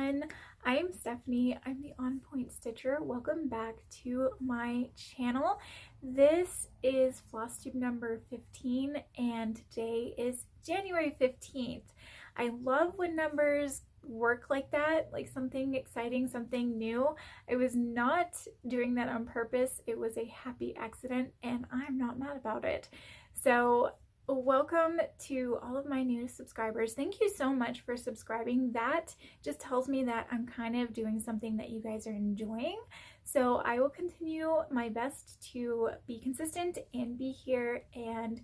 everyone, I'm Stephanie. I'm the On Point Stitcher. Welcome back to my channel. This is Flosstube number 15 and today is January 15th. I love when numbers work like that, like something exciting, something new. I was not doing that on purpose. It was a happy accident and I'm not mad about it. So welcome to all of my new subscribers. Thank you so much for subscribing. That just tells me that I'm kind of doing something that you guys are enjoying. So I will continue my best to be consistent and be here and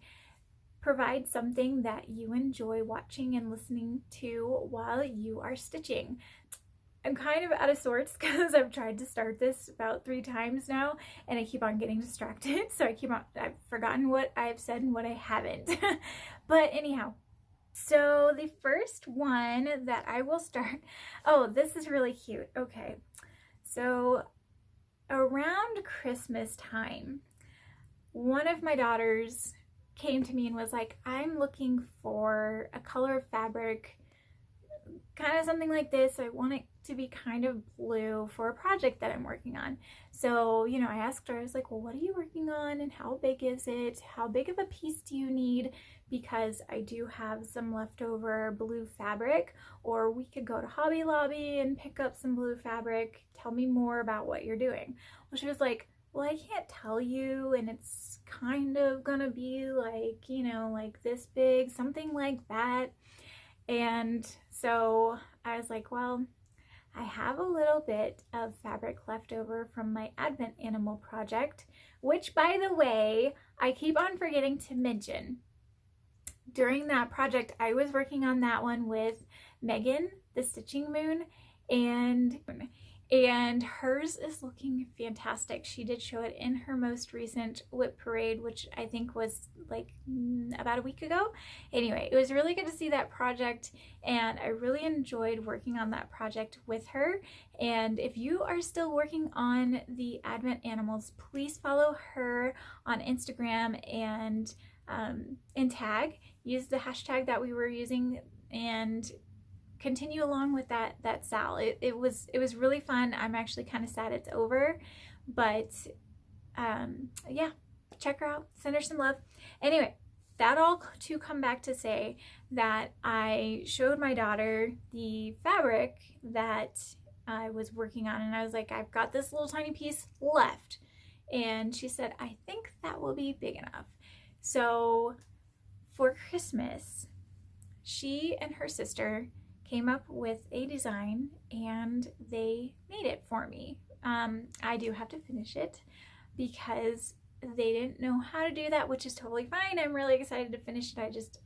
provide something that you enjoy watching and listening to while you are stitching. I'm kind of out of sorts because I've tried to start this about 3 times now and I keep on getting distracted. So I've forgotten what I've said and what I haven't. But anyhow, so the first one that I will start, oh, this is really cute. Okay, so around Christmas time, one of my daughters came to me and was like, I'm looking for a color of fabric, kind of something like this. I want it to be kind of blue for a project that I'm working on. So, you know, I asked her, I was like, well, what are you working on and how big is it? How big of a piece do you need? Because I do have some leftover blue fabric, or we could go to Hobby Lobby and pick up some blue fabric. Tell me more about what you're doing. Well, she was like, well, I can't tell you, and it's kind of gonna be like, you know, like this big, something like that. And so I was like, well, I have a little bit of fabric left over from my Advent Animal project, which, by the way, I keep on forgetting to mention. During that project, I was working on that one with Megan, the Stitching Moon, and hers is looking fantastic. She did show it in her most recent whip parade, which I think was like about a week ago. Anyway, it was really good to see that project and I really enjoyed working on that project with her. And if you are still working on the Advent Animals, please follow her on Instagram and tag, use the hashtag that we were using and continue along with that Sal. It was really fun. I'm actually kind of sad it's over, but yeah, check her out, send her some love. Anyway, that all to come back to say that I showed my daughter the fabric that I was working on and I was like, I've got this little tiny piece left, and she said, I think that will be big enough. So for Christmas, she and her sister came up with a design and they made it for me. I do have to finish it because they didn't know how to do that, which is totally fine. I'm really excited to finish it.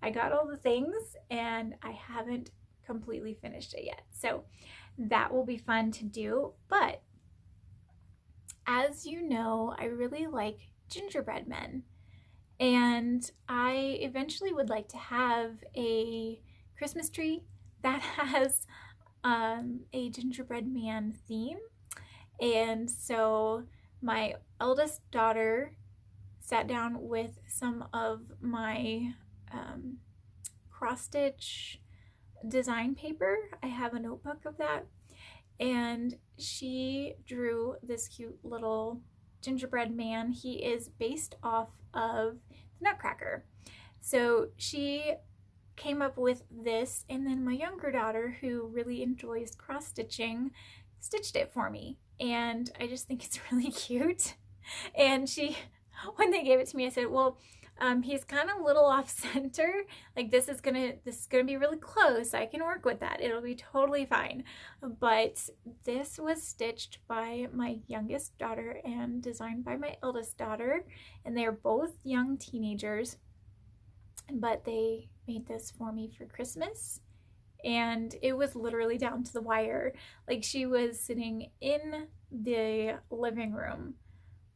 I got all the things and I haven't completely finished it yet. So that will be fun to do. But as you know, I really like gingerbread men. And I eventually would like to have a Christmas tree that has a gingerbread man theme. And so my eldest daughter sat down with some of my cross stitch design paper. I have a notebook of that, and she drew this cute little gingerbread man. He is based off of the Nutcracker. So she came up with this, and then my younger daughter, who really enjoys cross stitching, stitched it for me, and I just think it's really cute. And when they gave it to me, I said, well, he's kind of a little off center, like this is gonna be really close. I can work with that, it'll be totally fine. But this was stitched by my youngest daughter and designed by my eldest daughter, and they're both young teenagers, but they made this for me for Christmas, and it was literally down to the wire. Like, she was sitting in the living room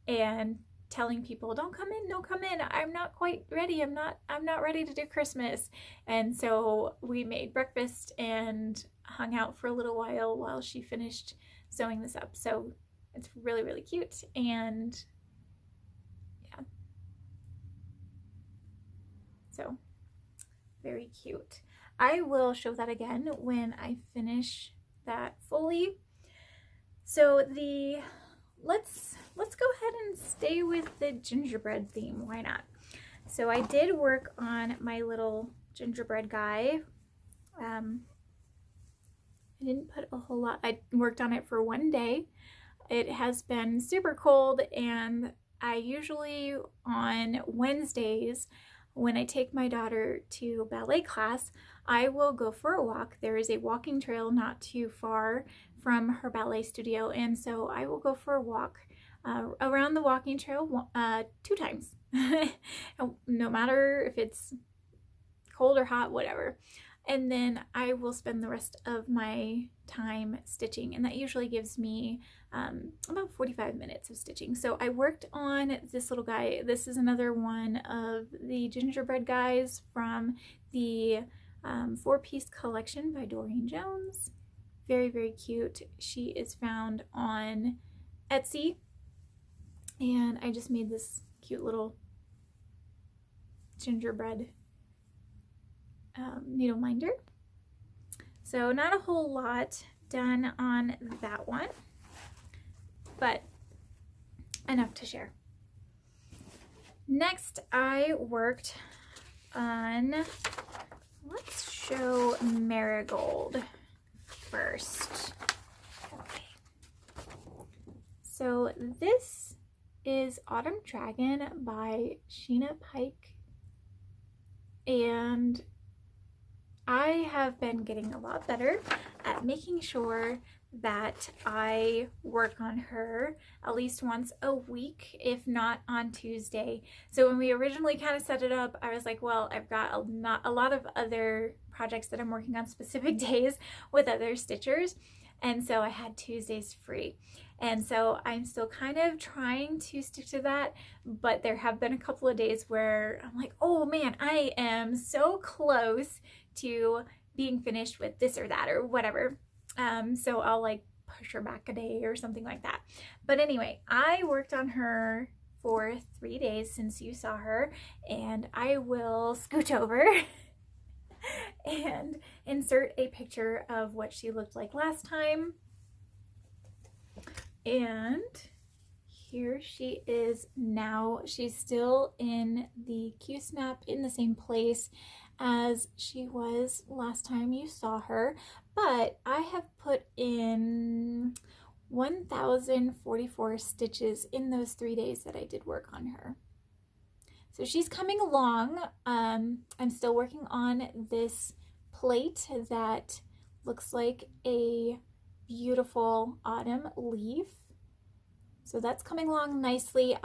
and telling people, don't come in, I'm not quite ready, I'm not ready to do Christmas. And so we made breakfast and hung out for a little while she finished sewing this up. So it's really, really cute, and yeah, so very cute. I will show that again when I finish that fully. So let's go ahead and stay with the gingerbread theme. Why not? So I did work on my little gingerbread guy. I didn't put a whole lot. I worked on it for one day. It has been super cold, and I usually on Wednesdays when I take my daughter to ballet class, I will go for a walk. There is a walking trail not too far from her ballet studio, and so I will go for a walk around the walking trail 2 times. No matter if it's cold or hot, whatever. And then I will spend the rest of my time stitching, and that usually gives me about 45 minutes of stitching. So I worked on this little guy. This is another one of the gingerbread guys from the 4-piece collection by Durene Jones. Very, very cute. She is found on Etsy, and I just made this cute little gingerbread needle minder. So not a whole lot done on that one, but enough to share. Next, I worked on, let's show Marigold first. Okay. So this is Autumn Dragon by Sheena, Pike, and I have been getting a lot better at making sure that I work on her at least once a week, if not on Tuesday. So when we originally kind of set it up, I was like, well, I've got a lot of other projects that I'm working on specific days with other stitchers, and so I had Tuesdays free. And so I'm still kind of trying to stick to that, but there have been a couple of days where I'm like, oh man, I am so close to being finished with this or that or whatever. So I'll like push her back a day or something like that. But anyway, I worked on her for 3 days since you saw her, and I will scooch over and insert a picture of what she looked like last time. And here she is now. She's still in the Q-snap in the same place as she was last time you saw her, but I have put in 1,044 stitches in those 3 days that I did work on her. So she's coming along. I'm still working on this plate that looks like a beautiful autumn leaf. So that's coming along nicely.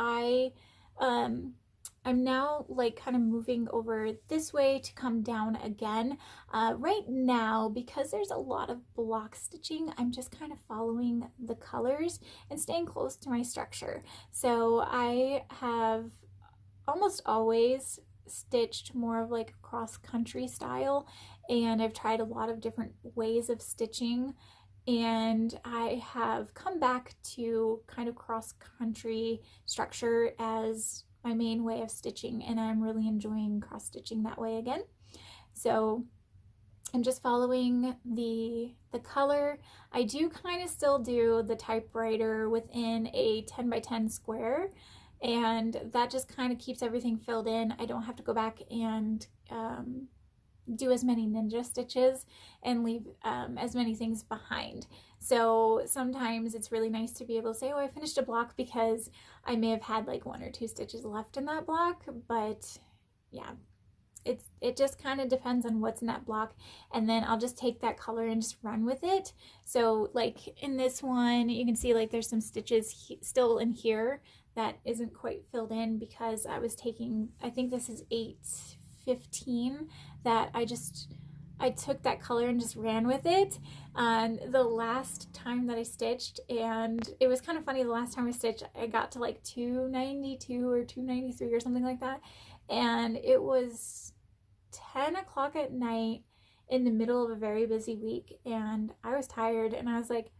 I'm now like kind of moving over this way to come down again. Right now, because there's a lot of block stitching, I'm just kind of following the colors and staying close to my structure. So I have almost always stitched more of like a cross-country style, and I've tried a lot of different ways of stitching, and I have come back to kind of cross-country structure as my main way of stitching, and I'm really enjoying cross-stitching that way again. So I'm just following the color. I do kind of still do the typewriter within a 10 by 10 square, and that just kind of keeps everything filled in. I don't have to go back and do as many ninja stitches and leave as many things behind. So sometimes it's really nice to be able to say, oh, I finished a block, because I may have had like 1 or 2 stitches left in that block. But yeah, it just kind of depends on what's in that block, and then I'll just take that color and just run with it. So like in this one, you can see like there's some stitches still in here that isn't quite filled in, because I was taking, I think this is 815, that I took that color and just ran with it the last time that I stitched. And it was kind of funny, the last time I stitched, I got to like 292 or 293 or something like that, and it was 10 o'clock at night in the middle of a very busy week, and I was tired, and I was like,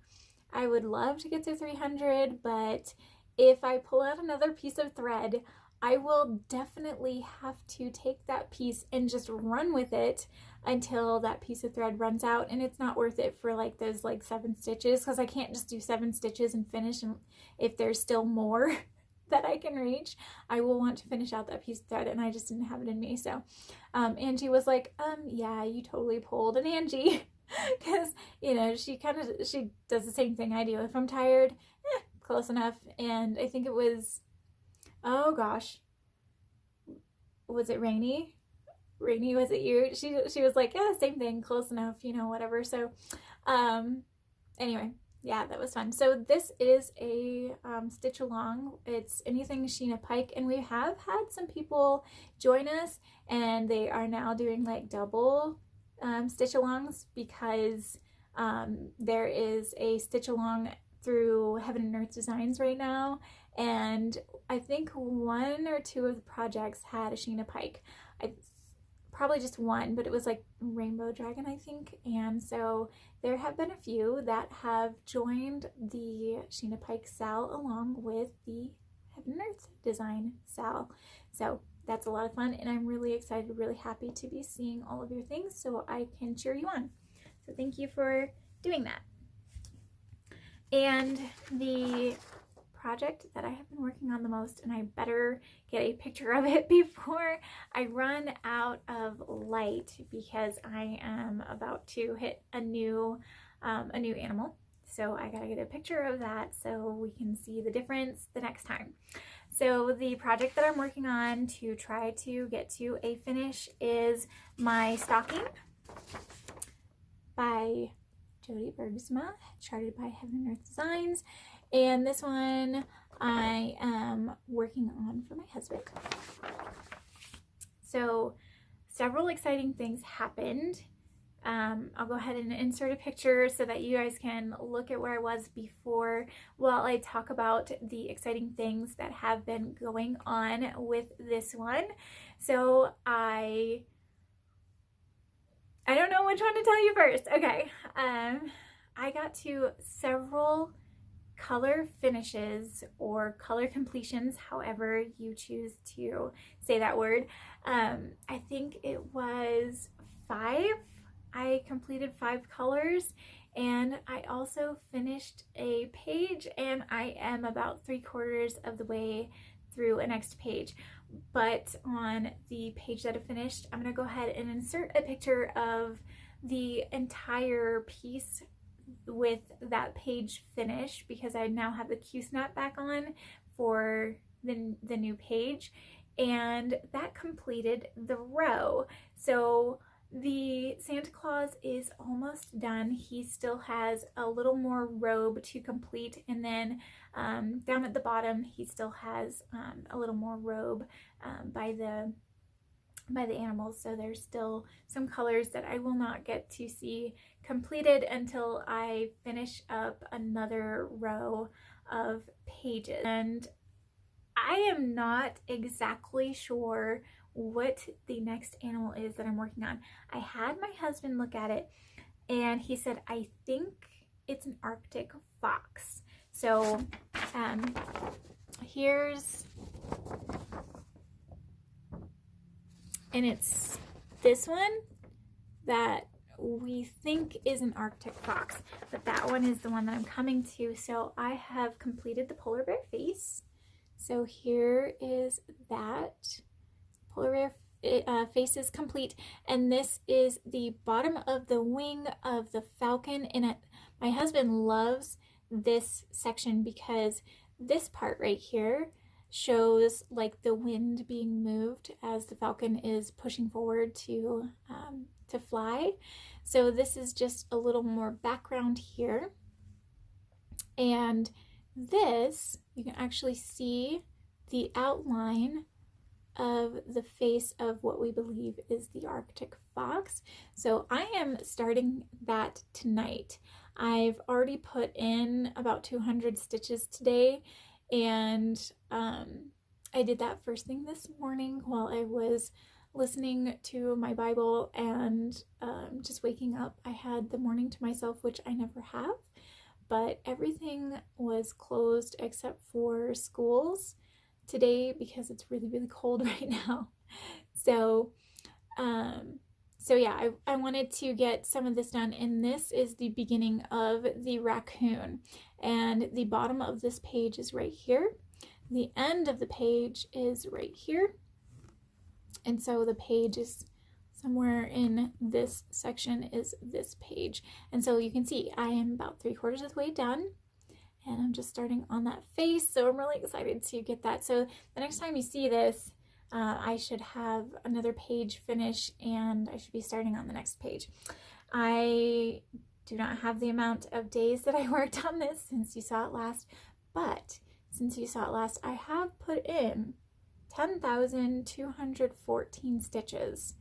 I would love to get to 300, but if I pull out another piece of thread, I will definitely have to take that piece and just run with it until that piece of thread runs out, and it's not worth it for like those like 7 stitches, because I can't just do 7 stitches and finish, and if there's still more that I can reach, I will want to finish out that piece of thread, and I just didn't have it in me. So Angie was like, yeah, you totally pulled. And Angie, because you know, she does the same thing I do. If I'm tired, close enough. And I think it was, oh gosh, was it Rainy? Rainy, was it you? She was like, yeah, same thing, close enough, you know, whatever. So anyway, yeah, that was fun. So this is a stitch along. It's anything Sheena Pike, and we have had some people join us, and they are now doing like double stitch alongs, because there is a stitch along through Heaven and Earth Designs right now, and I think 1 or 2 of the projects had a Sheena Pike. Probably just one, but it was like Rainbow Dragon, I think. And so there have been a few that have joined the Sheena Pike Sal along with the Heaven and Earth Design Sal. So that's a lot of fun, and I'm really excited, really happy to be seeing all of your things so I can cheer you on. So thank you for doing that. And the project that I have been working on the most, and I better get a picture of it before I run out of light, because I am about to hit a new animal. So I gotta get a picture of that so we can see the difference the next time. So the project that I'm working on to try to get to a finish is my stocking by Jody Bergsma, charted by Heaven and Earth Designs. And this one I am working on for my husband. So several exciting things happened. I'll go ahead and insert a picture so that you guys can look at where I was before while I talk about the exciting things that have been going on with this one. So I don't know which one to tell you first. Okay. I got to several color finishes or color completions, however you choose to say that word. I think it was 5. I completed 5 colors, and I also finished a page, and I am about 3/4 of the way through a next page. But on the page that I finished, I'm going to go ahead and insert a picture of the entire piece with that page finish, because I now have the Q-snap back on for the new page, and that completed the row. So the Santa Claus is almost done. He still has a little more robe to complete, and then down at the bottom he still has a little more robe by the animals. So there's still some colors that I will not get to see completed until I finish up another row of pages. And I am not exactly sure what the next animal is that I'm working on. I had my husband look at it, and he said, I think it's an Arctic fox. So here's, and it's this one that we think is an Arctic fox, but that one is the one that I'm coming to. So I have completed the polar bear face. So here is that polar bear face is complete, and this is the bottom of the wing of the falcon. And my husband loves this section because this part right here shows like the wind being moved as the falcon is pushing forward to fly. So this is just a little more background here, and this, you can actually see the outline of the face of what we believe is the Arctic fox. So I am starting that tonight. I've already put in about 200 stitches today, and I did that first thing this morning while I was listening to my Bible and just waking up. I had the morning to myself, which I never have, but everything was closed except for schools today because it's really, really cold right now. So, so yeah, I wanted to get some of this done, and this is the beginning of the raccoon. And the bottom of this page is right here. The end of the page is right here. And so the page is somewhere in this section is this page. And so you can see I am about 3/4 of the way done. And I'm just starting on that face, so I'm really excited to get that. So the next time you see this, I should have another page finished, and I should be starting on the next page. I do not have the amount of days that I worked on this since you saw it last, but since you saw it last, I have put in 10,214 stitches,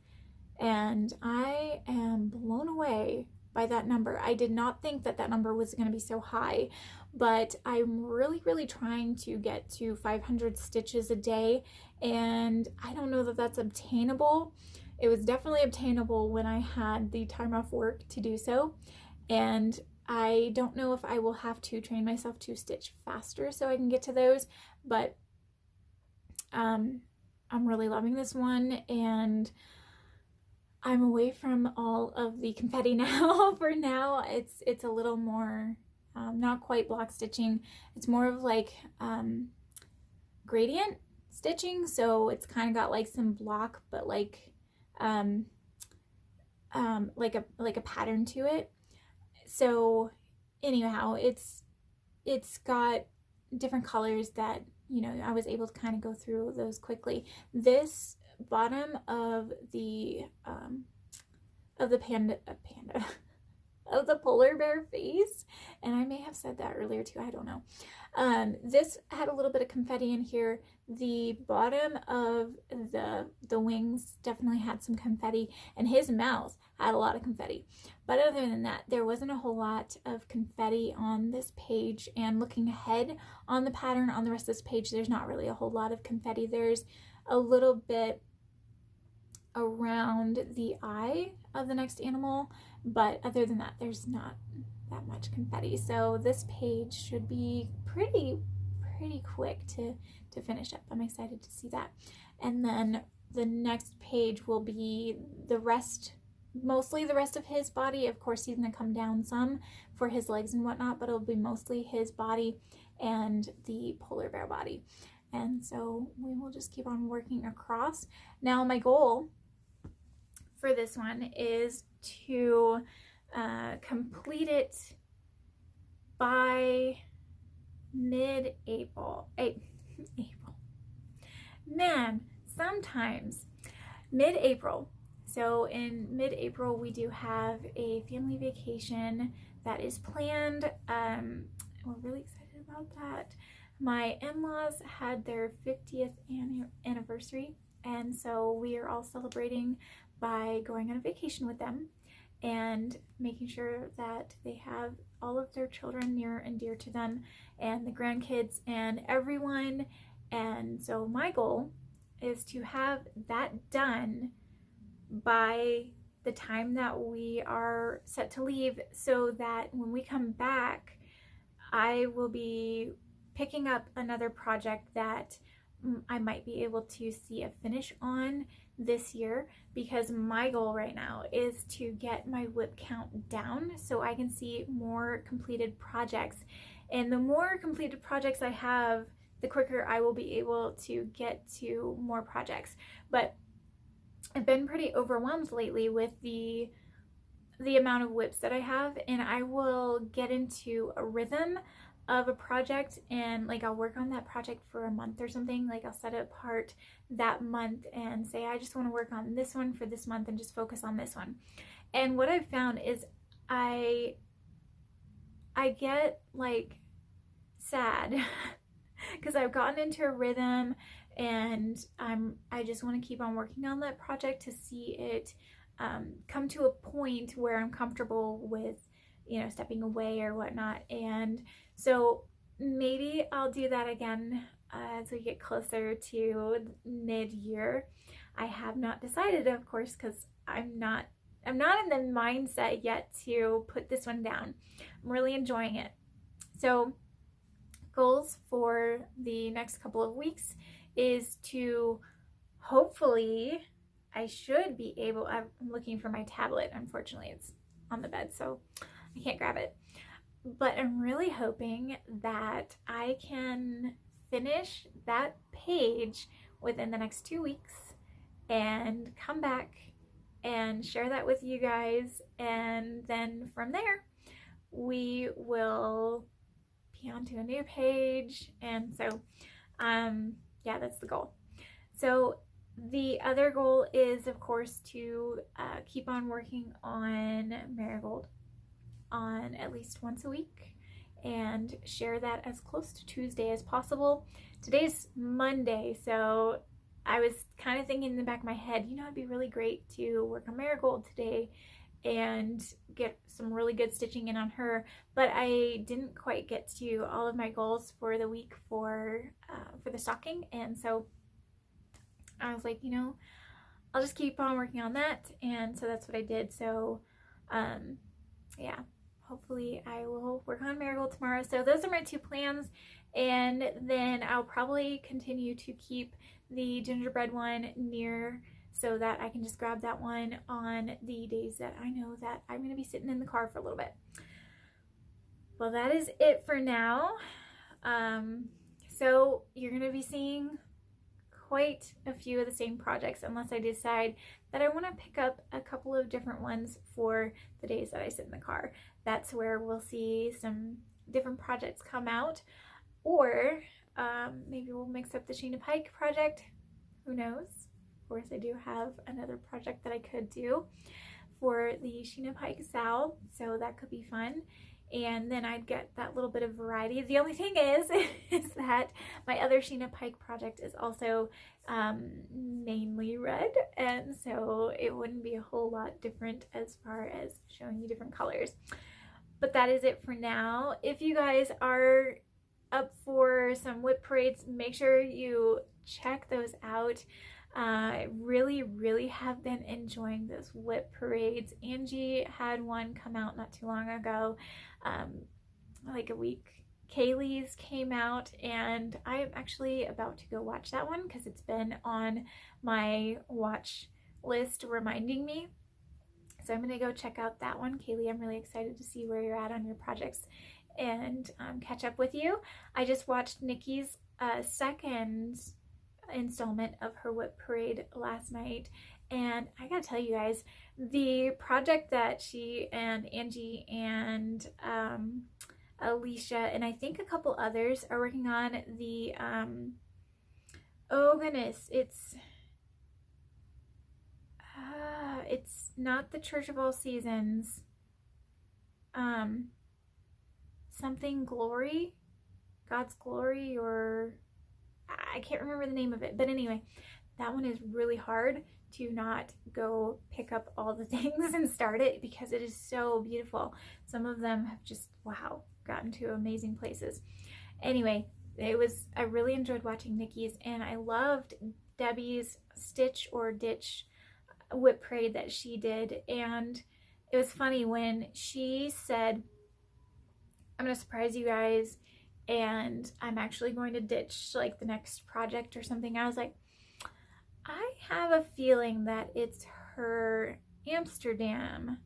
and I am blown away by that number. I did not think that that number was going to be so high, but I'm really, really trying to get to 500 stitches a day, and I don't know that that's obtainable. It was definitely obtainable when I had the time off work to do so, and I don't know if I will have to train myself to stitch faster so I can get to those, but I'm really loving this one, and I'm away from all of the confetti now. For now, it's a little more, not quite block stitching. It's more of like gradient stitching. So it's kind of got like some block, but like a pattern to it. So anyhow, it's got different colors that, you know, I was able to kind of go through those quickly. This bottom of the of the polar bear face, and I may have said that earlier too, I don't know. This had a little bit of confetti in here. The bottom of the wings definitely had some confetti, and his mouth had a lot of confetti. But other than that, there wasn't a whole lot of confetti on this page, and looking ahead on the pattern on the rest of this page, there's not really a whole lot of confetti. There's a little bit around the eye of the next animal, but other than that, there's not that much confetti. So this page should be pretty quick to finish up. I'm excited to see that. And then the next page will be the rest, mostly the rest of his body. Of course, he's going to come down some for his legs and whatnot, but it'll be mostly his body and the polar bear body. And so we will just keep on working across. Now my goal for this one is to complete it by mid-April. Man, sometimes mid-April. So in mid-April we do have a family vacation that is planned. We're really excited about that. My in-laws had their 50th anniversary, and so we are all celebrating by going on a vacation with them and making sure that they have all of their children near and dear to them, and the grandkids and everyone. And so my goal is to have that done by the time that we are set to leave, so that when we come back, I will be picking up another project that I might be able to see a finish on this year, because my goal right now is to get my whip count down so I can see more completed projects. And the more completed projects I have, the quicker I will be able to get to more projects. But I've been pretty overwhelmed lately with the amount of whips that I have, and I will get into a rhythm of a project, and like I'll work on that project for a month or something. Like I'll set it apart that month and say I just want to work on this one for this month and just focus on this one. And what I've found is I get like sad because I've gotten into a rhythm, and I just want to keep on working on that project to see it come to a point where I'm comfortable with, you know, stepping away or whatnot. And so maybe I'll do that again as we get closer to mid-year. I have not decided, of course, because I'm not in the mindset yet to put this one down. I'm really enjoying it. So goals for the next couple of weeks is to hopefully, I should be able, I'm looking for my tablet. Unfortunately, it's on the bed, so I can't grab it. But I'm really hoping that I can finish that page within the next 2 weeks and come back and share that with you guys. And then from there, we will be on to a new page. And so, yeah, that's the goal. So the other goal is, of course, to keep on working on Marigold on at least once a week and share that as close to Tuesday as possible. Today's Monday, so I was kind of thinking in the back of my head, you know, it'd be really great to work on Marigold today and get some really good stitching in on her, but I didn't quite get to all of my goals for the week for the stocking, and so I was like, you know, I'll just keep on working on that, and so that's what I did. So yeah, hopefully I will work on Marigold tomorrow. So those are my 2 plans, and then I'll probably continue to keep the gingerbread one near so that I can just grab that one on the days that I know that I'm going to be sitting in the car for a little bit. Well, that is it for now. So you're going to be seeing quite a few of the same projects unless I decide that I want to pick up a couple of different ones for the days that I sit in the car. That's where we'll see some different projects come out, or maybe we'll mix up the Sheena Pike project. Who knows? Of course, I do have another project that I could do for the Sheena Pike Sal, so that could be fun. And then I'd get that little bit of variety. The only thing is that my other Sheena Pike project is also mainly red, and so it wouldn't be a whole lot different as far as showing you different colors. But that is it for now. If you guys are up for some whip parades, make sure you check those out. I really have been enjoying those whip parades. Angie had one come out not too long ago, like a week. Kaylee's came out, and I am actually about to go watch that one because it's been on my watch list reminding me. So I'm going to go check out that one. Kaylee, I'm really excited to see where you're at on your projects and catch up with you. I just watched Nikki's second installment of her whip parade last night, and I gotta tell you guys, the project that she and Angie and Alicia and I think a couple others are working on, the oh goodness, it's not the Church of All Seasons, something glory, God's glory, or I can't remember the name of it, but anyway, that one is really hard to not go pick up all the things and start it because it is so beautiful. Some of them have just, wow, gotten to amazing places. Anyway, I really enjoyed watching Nikki's, and I loved Debbie's Stitch or Ditch whip parade that she did. And it was funny when she said, I'm gonna surprise you guys, and I'm actually going to ditch like the next project or something. I was like, I have a feeling that it's her Amsterdam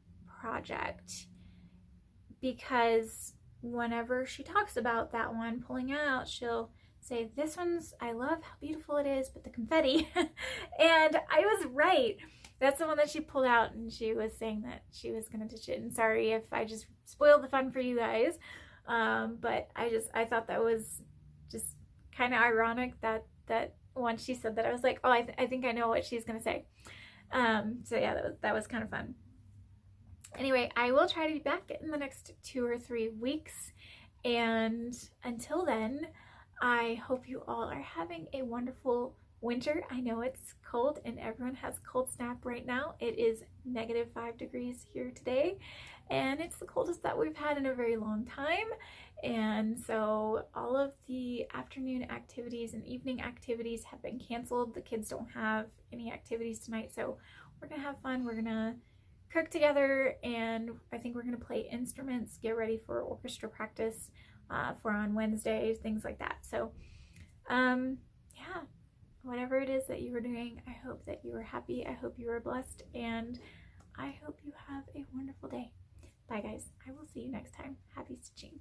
project, because whenever she talks about that one pulling out, she'll say, this one's, I love how beautiful it is, but the confetti. And I was right. That's the one that she pulled out, and she was saying that she was going to ditch it. And sorry if I just spoiled the fun for you guys. But I thought that was just kind of ironic that once she said that, I was like, oh, I think I know what she's going to say. So yeah, that was kind of fun. Anyway, I will try to be back in the next 2 or 3 weeks. And until then, I hope you all are having a wonderful winter. I know it's cold and everyone has cold snap right now. It is -5 degrees here today, and it's the coldest that we've had in a very long time. And so all of the afternoon activities and evening activities have been canceled. The kids don't have any activities tonight, so we're gonna have fun. We're gonna cook together, and I think we're gonna play instruments, get ready for orchestra practice for on Wednesday, things like that. So yeah, whatever it is that you were doing, I hope that you were happy. I hope you were blessed, and I hope you have a wonderful day. Bye guys. I will see you next time. Happy stitching.